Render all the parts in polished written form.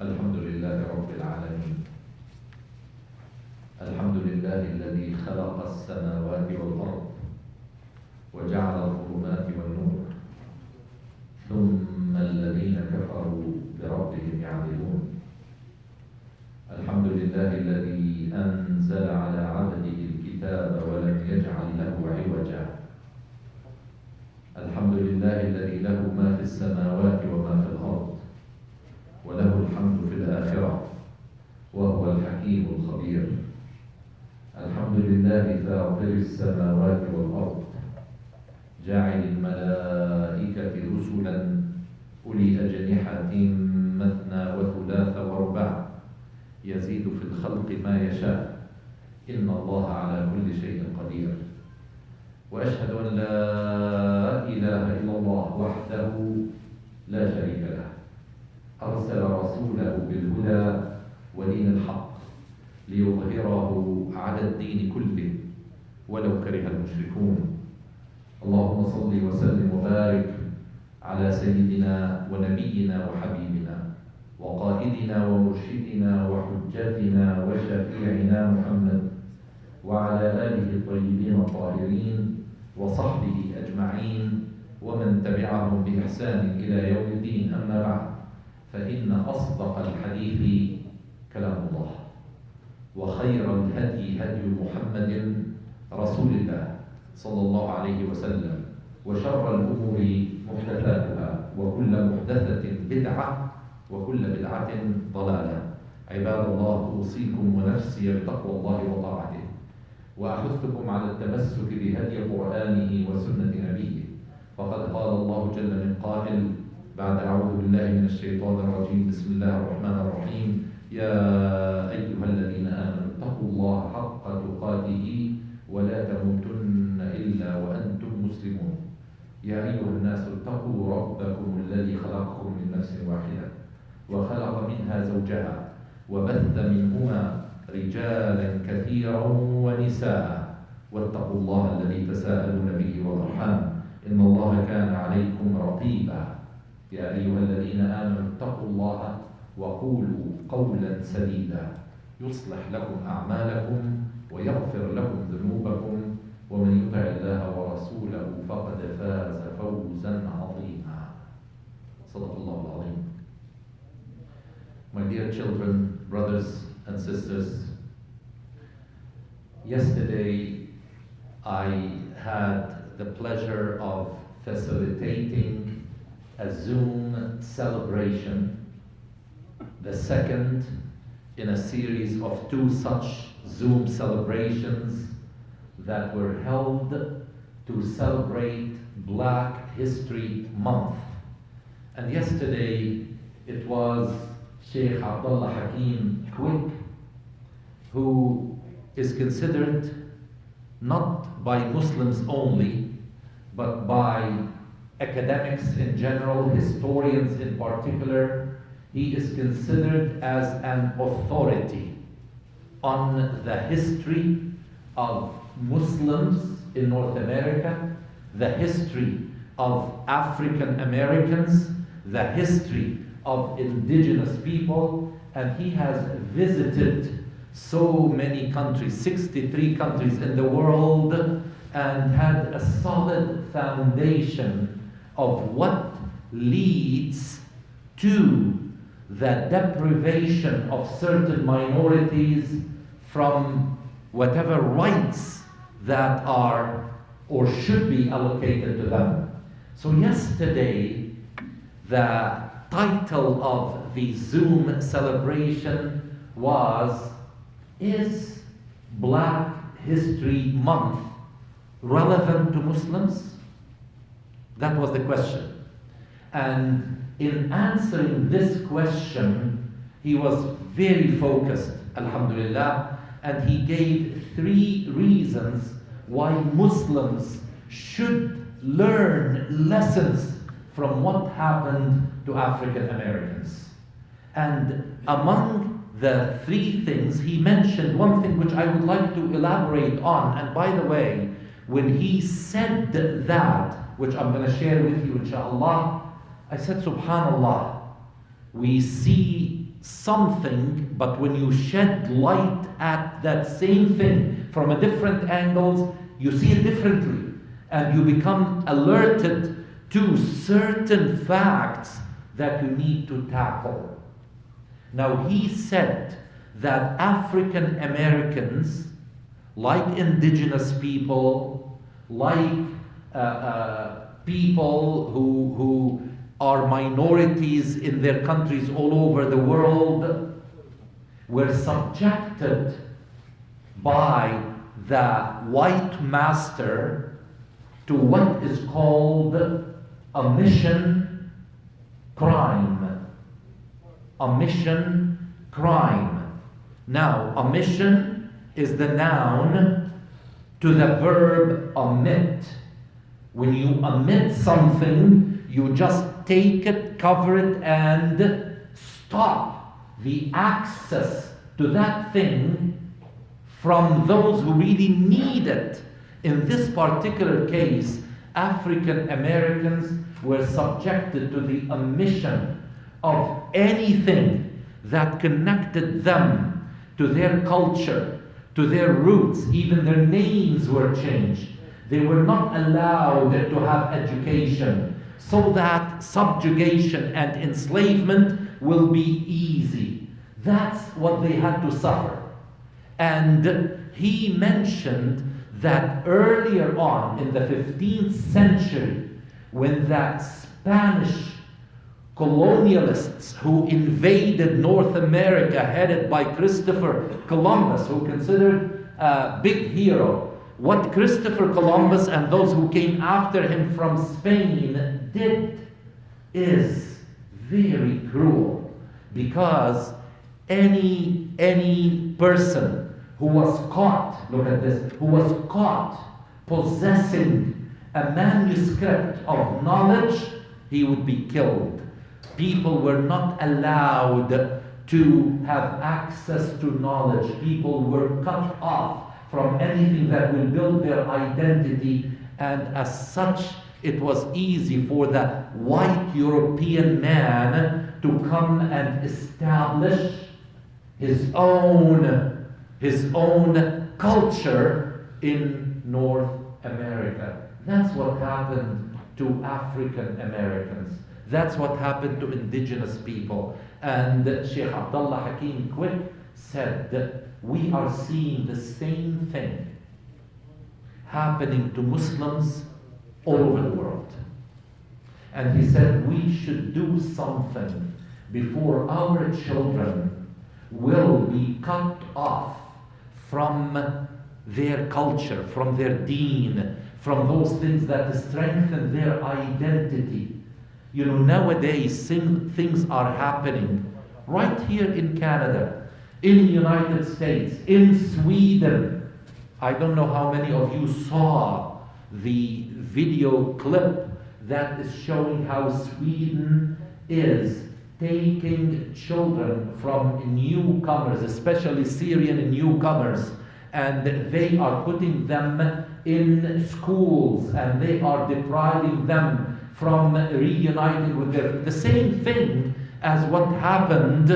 الحمد لله رب العالمين. الحمد لله الذي خلق السماوات والأرض وجعل الظلمات والنور، ثم الذين كفروا بربهم يعدلون. الحمد لله الذي أنزل على عبده الكتاب ولم يجعل له عوجا. الحمد لله الذي له ما في السماوات وما في الأرض، وله الحمد في الآخرة، وهو الحكيم الخبير. الحمد لله فاطر السماوات والأرض، جاعل الملائكة رسلا أولي أجنحة مثنى وثلاث ورباع، يزيد في الخلق ما يشاء، إن الله على كل شيء قدير. وأشهد أن لا إله إلا الله وحده لا شريك له، أرسل رسوله بالهدى ودين الحق ليظهره على الدين كله ولو كره المشركون. اللهم صل وسلم وبارك على سيدنا ونبينا وحبيبنا وقائدنا ومرشدنا وحجتنا وشفيعنا محمد، وعلى آله الطيبين الطاهرين وصحبه أجمعين ومن تبعهم بإحسان إلى يوم الدين. أما بعد، فإن أصدق الحديث كلام الله، وخير الهدي هدي محمد رسول الله صلى الله عليه وسلم، وشر الأمور محدثاتها، وكل محدثة بدعة، وكل بدعة ضلالة. عباد الله، أوصيكم ونفسي بتقوى الله وطاعته، وأحثكم على التمسك بهدي قرآنه وسنة نبيه. فقد قال الله جل من قائل بعد أعوذ بالله من الشيطان الرجيم: بسم الله الرحمن الرحيم. يا أيها الذين آمنوا اتقوا الله حق تقاته ولا تموتن إلا وأنتم مسلمون. يا أيها الناس اتقوا ربكم الذي خلقكم من نفس واحدة وخلق منها زوجها وبث منهما رجالا كثيرا ونساء، واتقوا الله الذي تساءلون به والأرحام، إن الله كان عليكم رقيبا. يا أيها الذين آمنوا اتقوا الله وقولوا قولا سديدا يصلح لكم أعمالكم ويغفر لكم ذنوبكم، ومن يطع الله ورسوله فقد فاز فوزا عظيما. صدق الله العظيم. My dear children, brothers and sisters, yesterday I had the pleasure of facilitating a Zoom celebration, the second in a series of 2 such Zoom celebrations that were held to celebrate Black History Month. And yesterday it was Sheikh Abdullah Hakim Quick, who is considered not by Muslims only, but by academics in general, historians in particular. He is considered as an authority on the history of Muslims in North America, the history of African Americans, the history of indigenous people, and he has visited so many countries, 63 countries in the world, and had a solid foundation of what leads to the deprivation of certain minorities from whatever rights that are or should be allocated to them. So yesterday, the title of the Zoom celebration was, "Is Black History Month relevant to Muslims?" That was the question. And in answering this question, he was very focused, alhamdulillah, and he gave 3 reasons why Muslims should learn lessons from what happened to African Americans. And among the 3 things, he mentioned one thing which I would like to elaborate on. And by the way, when he said that, which I'm going to share with you inshallah, I said, subhanallah, we see something, but when you shed light at that same thing from a different angles, you see it differently, and you become alerted to certain facts that you need to tackle. Now, he said that African Americans, like indigenous people, like people who are minorities in their countries all over the world, were subjected by the white master to what is called omission crime. Omission crime. Now, omission is the noun to the verb omit. When you omit something, you just take it, cover it, and stop the access to that thing from those who really need it. In this particular case, African Americans were subjected to the omission of anything that connected them to their culture, to their roots. Even their names were changed. They were not allowed to have education, so that subjugation and enslavement will be easy. That's what they had to suffer. And he mentioned that earlier on in the 15th century, when the Spanish colonialists who invaded North America, headed by Christopher Columbus, who considered a big hero, what Christopher Columbus and those who came after him from Spain did is very cruel, because any person who was caught, look at this, who was caught possessing a manuscript of knowledge, he would be killed. People were not allowed to have access to knowledge. People were cut off from anything that will build their identity, and as such, it was easy for the white European man to come and establish his own culture in North America. That's what happened to African Americans. That's what happened to indigenous people. And Sheikh Abdullah Hakim Quick said that we are seeing the same thing happening to Muslims all over the world. And he said we should do something before our children will be cut off from their culture, from their deen, from those things that strengthen their identity. You know, nowadays things are happening right here in Canada, in the United States, in Sweden. I don't know how many of you saw the video clip that is showing how Sweden is taking children from newcomers, especially Syrian newcomers, and they are putting them in schools and they are depriving them from reuniting with the same thing as what happened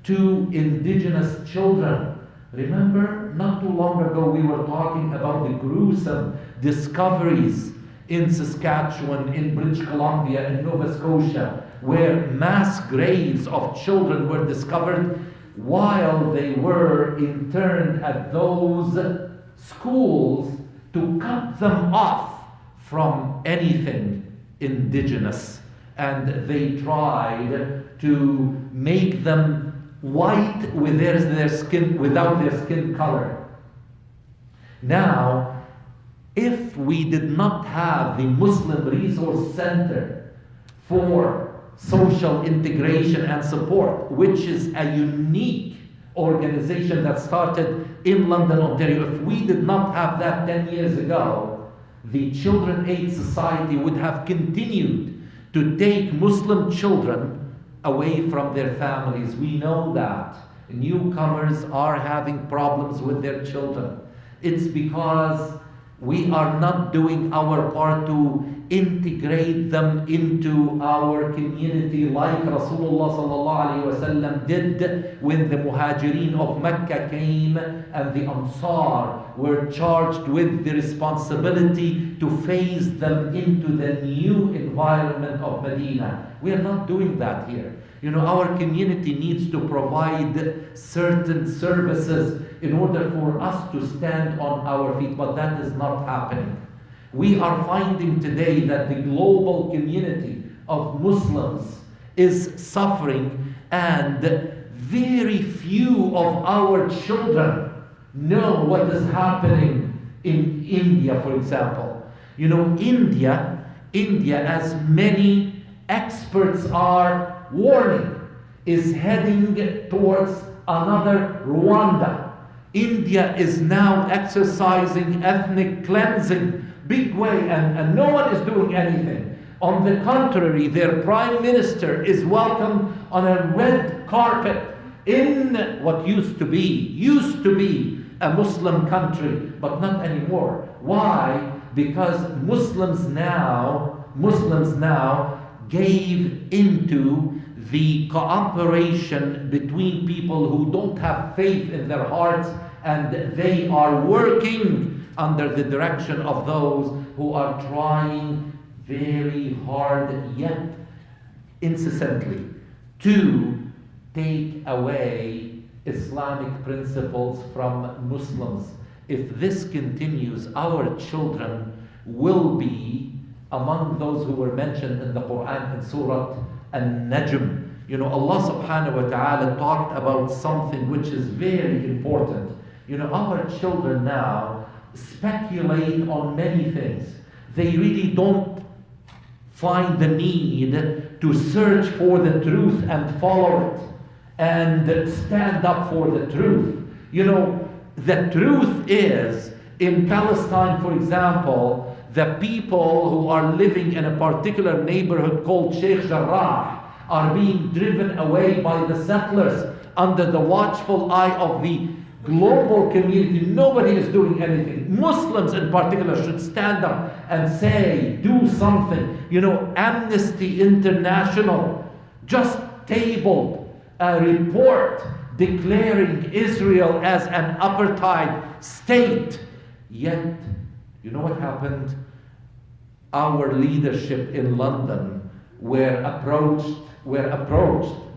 to indigenous children. Remember, not too long ago we were talking about the gruesome discoveries in Saskatchewan, in British Columbia, in Nova Scotia, where mass graves of children were discovered while they were interned at those schools to cut them off from anything indigenous. And they tried to make them white with their skin, without their skin color. Now, if we did not have the Muslim Resource Center for social integration and support, which is a unique organization that started in London, Ontario, if we did not have that 10 years ago, the Children Aid Society would have continued to take Muslim children away from their families. We know that newcomers are having problems with their children. It's because we are not doing our part to integrate them into our community like Rasulullah sallallahu alaihi wasallam did when the Muhajirin of Mecca came and the Ansar were charged with the responsibility to phase them into the new environment of Medina. We are not doing that here. You know, our community needs to provide certain services in order for us to stand on our feet, but that is not happening. We are finding today that the global community of Muslims is suffering, and very few of our children know what is happening in India, for example. You know, India, as many experts are warning, is heading towards another Rwanda. India is now exercising ethnic cleansing big way, and no one is doing anything. On the contrary, their prime minister is welcomed on a red carpet in what used to be a Muslim country, but not anymore. Why? Because Muslims now gave into the cooperation between people who don't have faith in their hearts, and they are working under the direction of those who are trying very hard yet incessantly to take away Islamic principles from Muslims. If this continues, our children will be among those who were mentioned in the Quran in Surah An-Najm. You know, Allah subhanahu wa ta'ala talked about something which is very important. You know, our children now speculate on many things. They really don't find the need to search for the truth and follow it and stand up for the truth. You know, the truth is, in Palestine, for example, the people who are living in a particular neighborhood called Sheikh Jarrah are being driven away by the settlers under the watchful eye of the global community. Nobody is doing anything. Muslims in particular should stand up and say, do something. You know, Amnesty International just tabled a report declaring Israel as an apartheid state. Yet, you know what happened? Our leadership in London were approached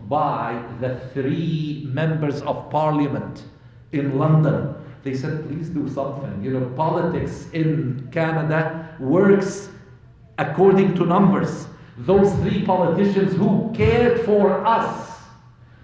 by the 3 members of parliament in London They said, please do something. You know, politics in Canada works according to numbers. Those 3 politicians who cared for us,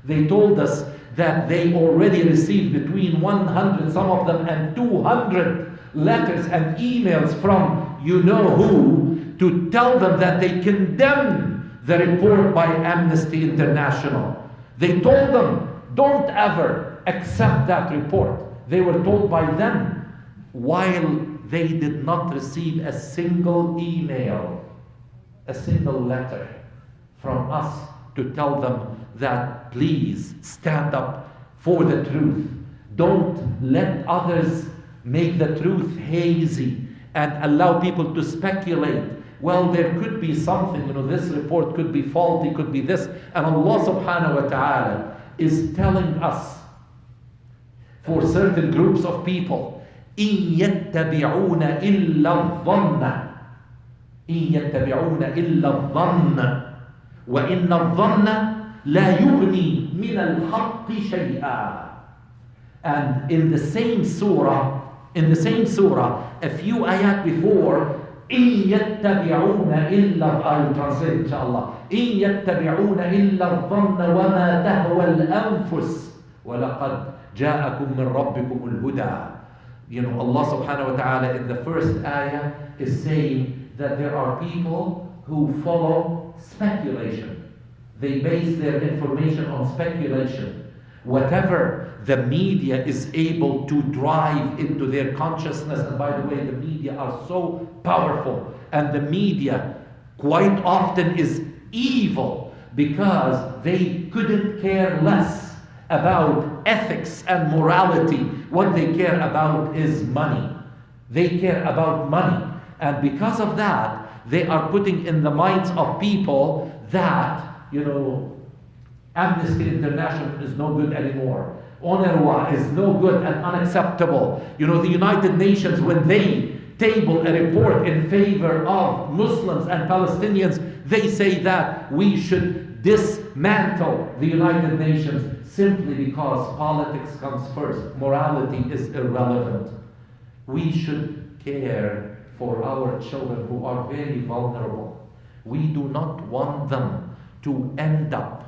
they told us that they already received between 100, some of them, and 200 letters and emails from you know who to tell them that they condemn the report by Amnesty International. They told them, don't ever accept that report. They were told by them, while they did not receive a single email, a single letter from us to tell them that please stand up for the truth. Don't let others make the truth hazy and allow people to speculate. Well, there could be something, you know, this report could be faulty, could be this. And Allah subhanahu wa ta'ala is telling us, for certain groups of people, إِن يَتَّبِعُونَ إِلَّا الظَّنَّ إِن يَتَّبِعُونَ إِلَّا الظَّنَّ وَإِنَّ الظَّنَّ لَا يُغْنِي مِنَ الْحَقِّ شَيْئًا. And in the same surah, a few ayat before, إِن يَتَّبِعُونَ إِلَّا, I will translate inshallah, إِن يَتَّبِعُونَ إِلَّا الظَّنَّ وَمَا تَهْوَى الْأَنفُسِ وَلَقَدْ جَاءَكُم مِّن رَّبِّكُمُ الْهُدَى. You know, Allah subhanahu wa ta'ala in the first ayah is saying that there are people who follow speculation. They base their information on speculation. Whatever the media is able to drive into their consciousness, and by the way, the media are so powerful, and the media quite often is evil because they couldn't care less about ethics and morality. What they care about is money. They care about money. And because of that, they are putting in the minds of people that, you know, Amnesty International is no good anymore. UNRWA is no good and unacceptable. You know, the United Nations, when they table a report in favor of Muslims and Palestinians, they say that we should dismantle the United Nations simply because politics comes first. Morality is irrelevant. We should care for our children who are very vulnerable. We do not want them to end up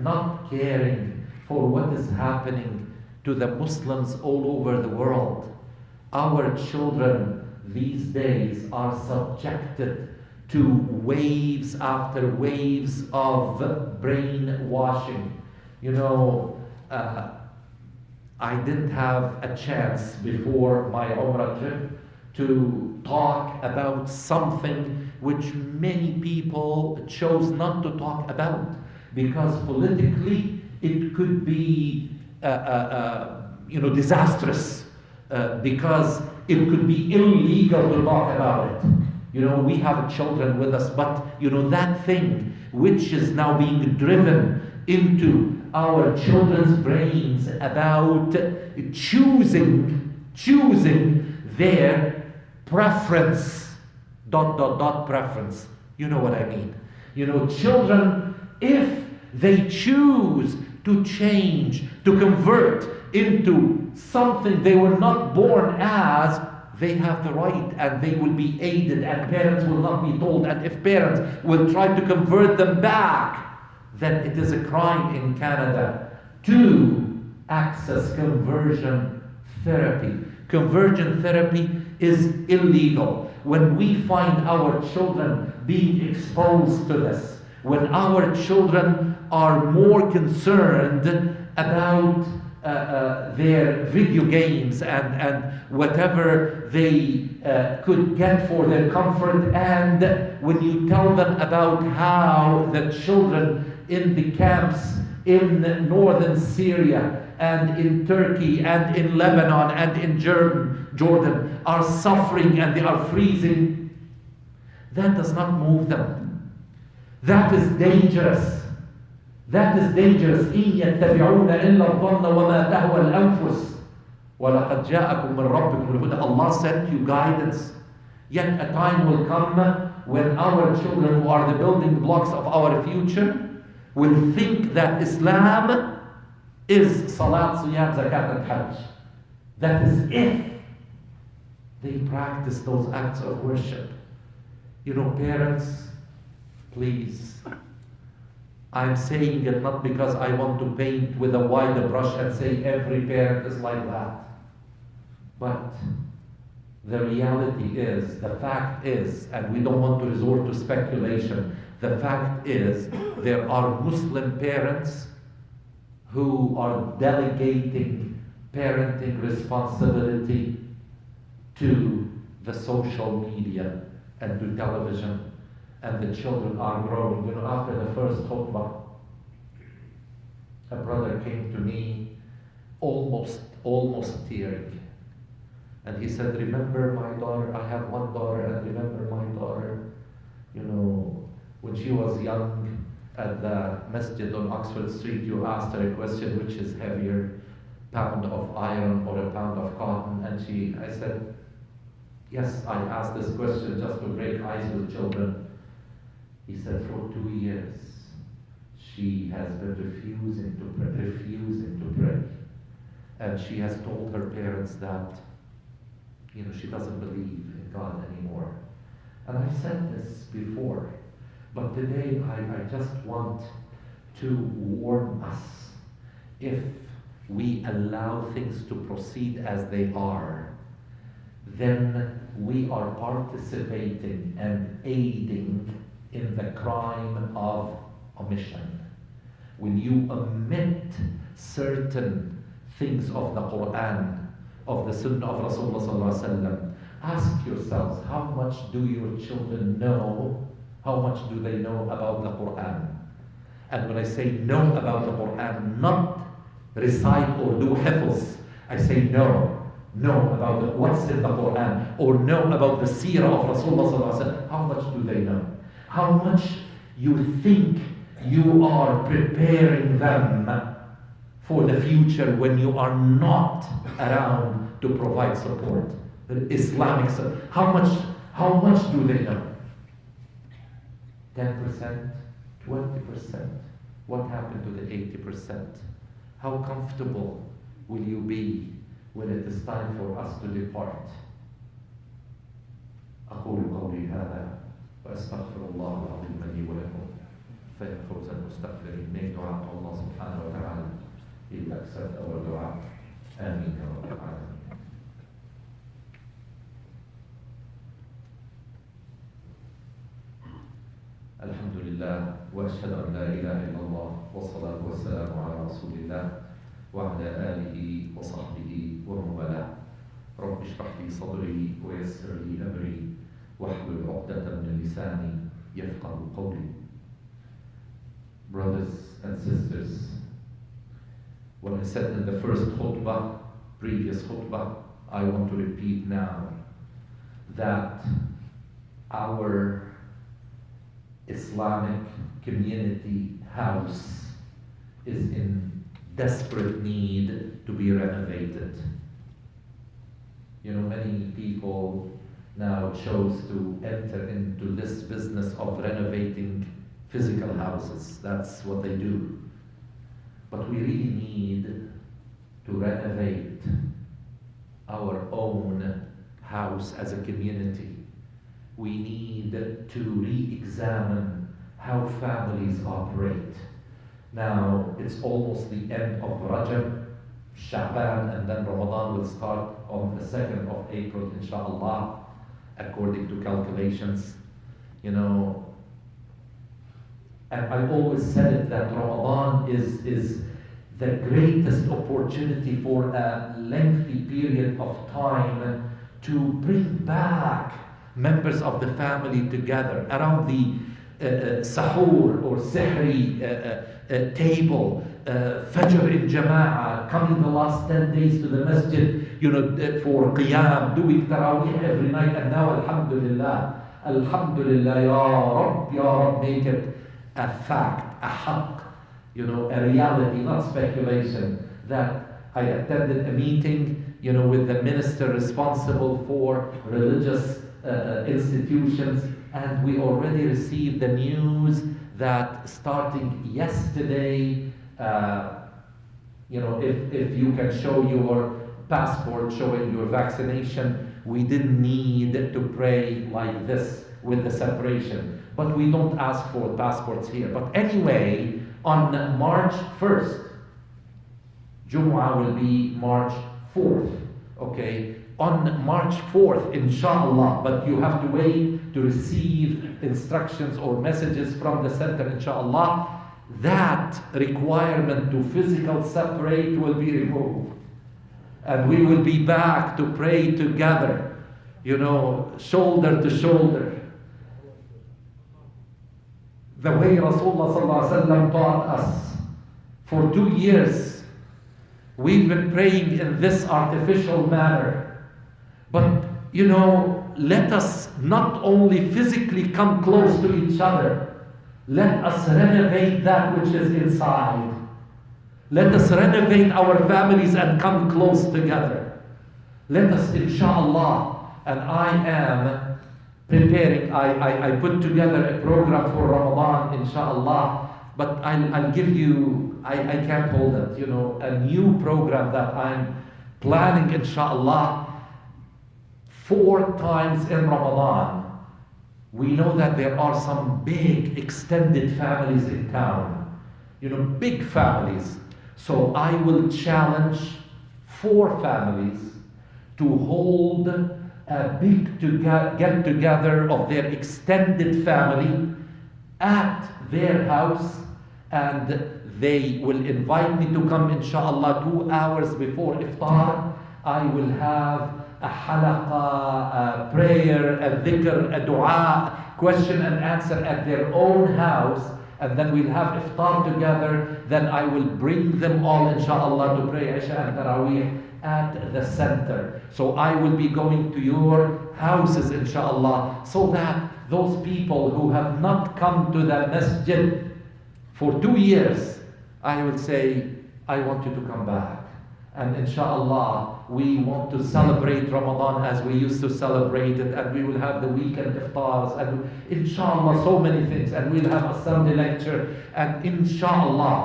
not caring for what is happening to the Muslims all over the world. Our children these days are subjected to waves after waves of brainwashing. You know, I didn't have a chance before my Umrah trip to talk about something which many people chose not to talk about because politically it could be disastrous, because it could be illegal to talk about it. You know, we have children with us, but you know, that thing which is now being driven into our children's brains about choosing their preference, preference. You know what I mean. You know, children, if they choose to change, to convert into something they were not born as, they have the right and they will be aided, and parents will not be told. And if parents will try to convert them back, then it is a crime in Canada to access conversion therapy. Conversion therapy is illegal. When we find our children being exposed to this, when our children are more concerned about their video games and whatever they could get for their comfort, and when you tell them about how the children in the camps in northern Syria and in Turkey and in Lebanon and in Jordan are suffering and they are freezing, that does not move them. That is dangerous. That is dangerous. إِن يَتَّبِعُونَ إِلَّا الظَّنَّ وَمَا تَهْوَى الْأَنفُسِ وَلَقَدْ جَاءَكُم مِّن رَّبِّكُمُ الْهُدَى. Allah sent you guidance. Yet a time will come when our children, who are the building blocks of our future, will think that Islam is Salat, Siyam, Zakat and Hajj. That is if they practice those acts of worship. You know, parents, please, I'm saying it not because I want to paint with a wide brush and say every parent is like that. But the reality is, the fact is, and we don't want to resort to speculation, the fact is there are Muslim parents who are delegating parenting responsibility to the social media and to television, and the children are growing. You know, after the first khutbah, a brother came to me almost tearing. And he said, remember my daughter, I have one daughter, and remember my daughter, you know, when she was young at the masjid on Oxford Street, you asked her a question, which is heavier, pound of iron or a pound of cotton? And I said, yes, I asked this question just to break ice with children. He said, for 2 years, she has been refusing to pray. And she has told her parents that, you know, she doesn't believe in God anymore. And I've said this before, but today I just want to warn us. If we allow things to proceed as they are, then we are participating and aiding in the crime of omission. When you omit certain things of the Quran, of the Sunnah of Rasulullah sallallahu alaihi wasallam, ask yourselves, how much do your children know? How much do they know about the Quran? And when I say know about the Quran, not recite or do hifz, I say know about what's in the Quran, or know about the seerah of Rasulullah sallallahu alaihi wasallam. How much do they know? How much you think you are preparing them for the future when you are not around to provide support? The Islamic support. How much do they know? 10%, 20%. What happened to the 80%? How comfortable will you be when it is time for us to depart? أقول قولي هذا وأستغفر الله العظيم لي ولكم فيا فوز المستغفرين. Make dua to Allah subhanahu wa ta'ala. He will accept our dua. Ameen ya Rabbal Alamin. الحمد لله وأشهد أن لا إله إلا الله والصلاة والسلام على رسول الله وعلى آله وصحبه ومن والاه. رب اشرح لي صدري ويسر لي أمري واحلل عقدة من لساني يفقهوا قولي. Brothers and sisters, what I said in the first khutbah, previous khutbah, I want to repeat now, that our Islamic community house is in desperate need to be renovated. You know, many people now chose to enter into this business of renovating physical houses. That's what they do. But we really need to renovate our own house as a community. We need to re-examine how families operate. Now, it's almost the end of Rajab, Sha'ban, and then Ramadan will start on the 2nd of April, inshallah, according to calculations. You know, and I always said it, that Ramadan is the greatest opportunity for a lengthy period of time to bring back members of the family together around the sahur or sihri table, fajr in jama'ah, coming the last 10 days to the masjid, you know, for qiyam, doing tarawih every night. And now, alhamdulillah, ya Rab, make it a fact, a haqq, you know, a reality, not speculation. That I attended a meeting, you know, with the minister responsible for religious institutions, and we already received the news that starting yesterday, you know, if you can show your passport showing your vaccination, we didn't need to pray like this with the separation. But we don't ask for passports here. But anyway, on March 1st, Jumu'ah will be March 4th, okay? On March 4th, inshallah, but you have to wait to receive instructions or messages from the center, inshallah. That requirement to physical separate will be removed. And we will be back to pray together, shoulder to shoulder. The way Rasulullah taught us for 2 years. We've been praying in this artificial manner. But, let us not only physically come close to each other, let us renovate that which is inside. Let us renovate our families and come close together. Let us, inshallah, and I am preparing, I put together a program for Ramadan, inshallah, but I'll give you, I can't hold it, a new program that I'm planning, inshallah, 4 times in Ramadan. We know that there are some big extended families in town, big families. So I will challenge 4 families to hold a big get together of their extended family at their house, and they will invite me to come, inshallah, 2 hours before iftar. I will have a halaqa, a prayer, a dhikr, a dua, question and answer at their own house, and then we'll have iftar together. Then I will bring them all, inshallah, to pray Isha and Taraweeh at the center. So I will be going to your houses, inshallah, so that those people who have not come to the masjid for 2 years, I will say, I want you to come back. And inshallah, we want to celebrate Ramadan as we used to celebrate it, and we will have the weekend iftars, and inshallah, so many things, and we'll have a Sunday lecture, and inshallah,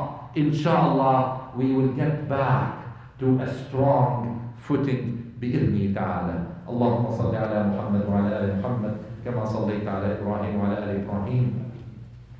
we will get back to a strong footing بإذنه تعالى. اللهم صل على محمد وعلى آل محمد كما صليت على إبراهيم وعلى آل إبراهيم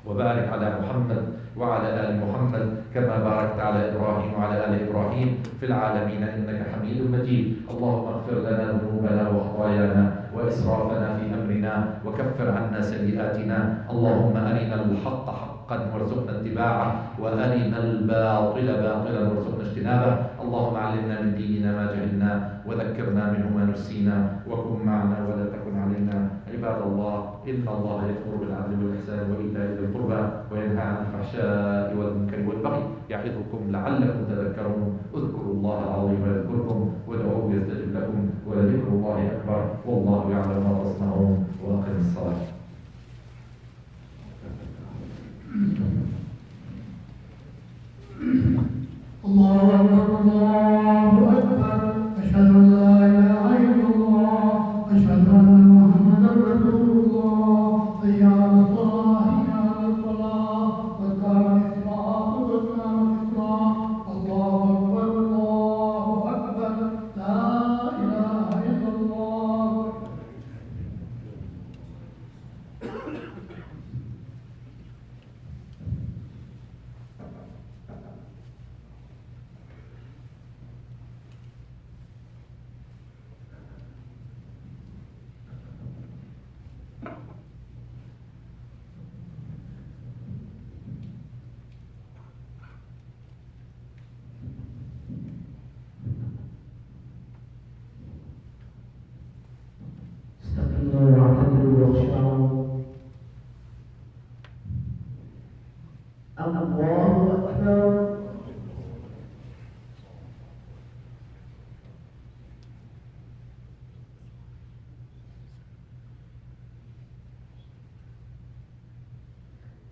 وبارك على محمد وعلى آل محمد كما باركت على إبراهيم وعلى آل إبراهيم في العالمين إنك حميد مجيد. اللهم اغفر لنا ذنوبنا وخطايانا وإسرافنا في أمرنا وكفر عنا سيئاتنا. اللهم أرنا الحق حقا وارزقنا اتباعه وأرنا الباطل باطلا وارزقنا اجتنابه. اللهم علمنا من ديننا ما جهلنا وذكرنا منه ما نسينا وكن معنا ولا تكن علينا. عباد الله، إن الله يأمر بالعدل والإحسان وإيتاء ذي القربى وينهى عن الفحشاء والمنكر والبغي يعظكم لعلكم تذكرون. اذكروا الله العظيم يذكركم وادعوه يستجب لكم ولذكر الله أكبر والله يعلم ما تصنعون. وأقم الصلاة. الله أكبر الله أكبر أشهد أن لا إله إلا الله أشهد أن محمدا رسول الله حي على الصلاة حي على الفلاح قد قامت الصلاة قد قامت الصلاة. الله أكبر الله أكبر لا إله إلا الله. استقيموا واعتدلوا واخشعوا. الله أكبر.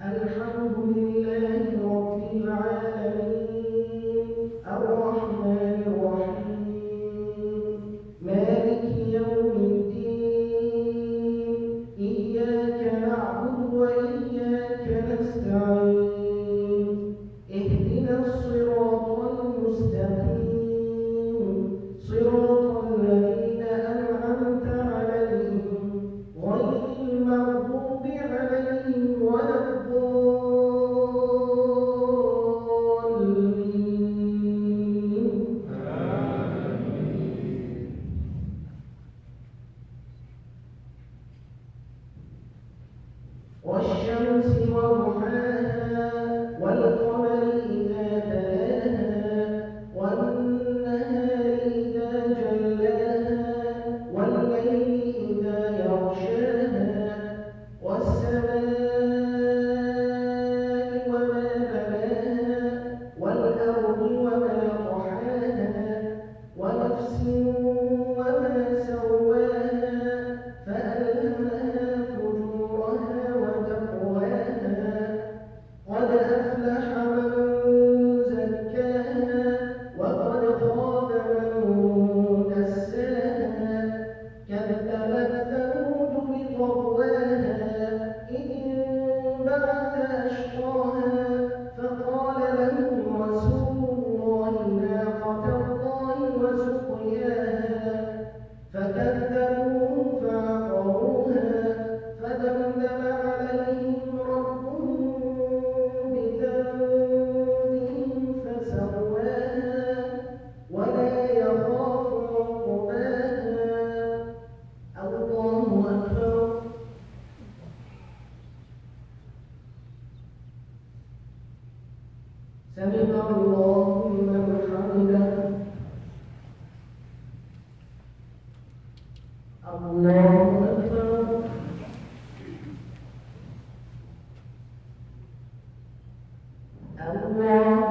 الحمد لله رب العالمين الرحمن الرحيم مالك يوم الدين إياك نعبد وإياك نستعين اهدنا الصراط المستقيم صراط والشمس وضحاها والقمر إذا تلاها والنهار إذا جلاها والليل إذا يغشاها والسماء وما بناها والأرض وما طحاها ونفس وما سواها فألهمها فجورها وتقواها قد أفلح من زكاها وقد خاب من دساها كذبت ثمود بطغواها إذ انبعث أشقاها فقال لهم رسول الله ناقة الله وسقياها فكذبوه فعقروها فدمدم عليهم ربهم بذنبهم فسواها ولا يخاف عقباها الله أكبر سمع الله لمن حمده الله أكبر الله أكبر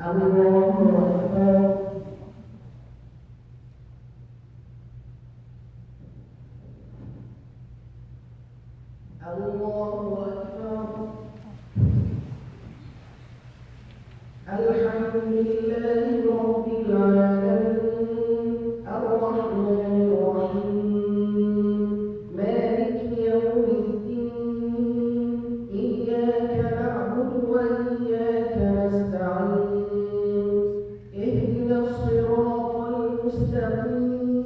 الله أكبر الله أكبر الحمد لله رب العالمين الرحمن الرحيم مالك يوم الدين إياك نعبد وإياك نستعين اهدنا الصراط المستقيم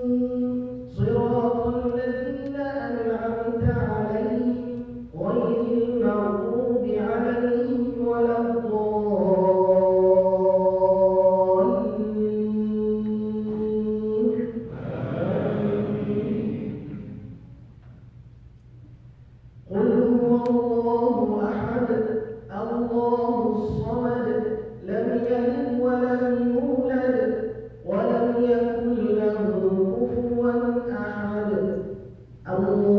صراط الذين أنعمت عليهم غير المغضوب عليهم ولا الضالين قل هو الله أحد الله الصمد لم يلد ولم يولد ولم يكن له كفوا أحد الله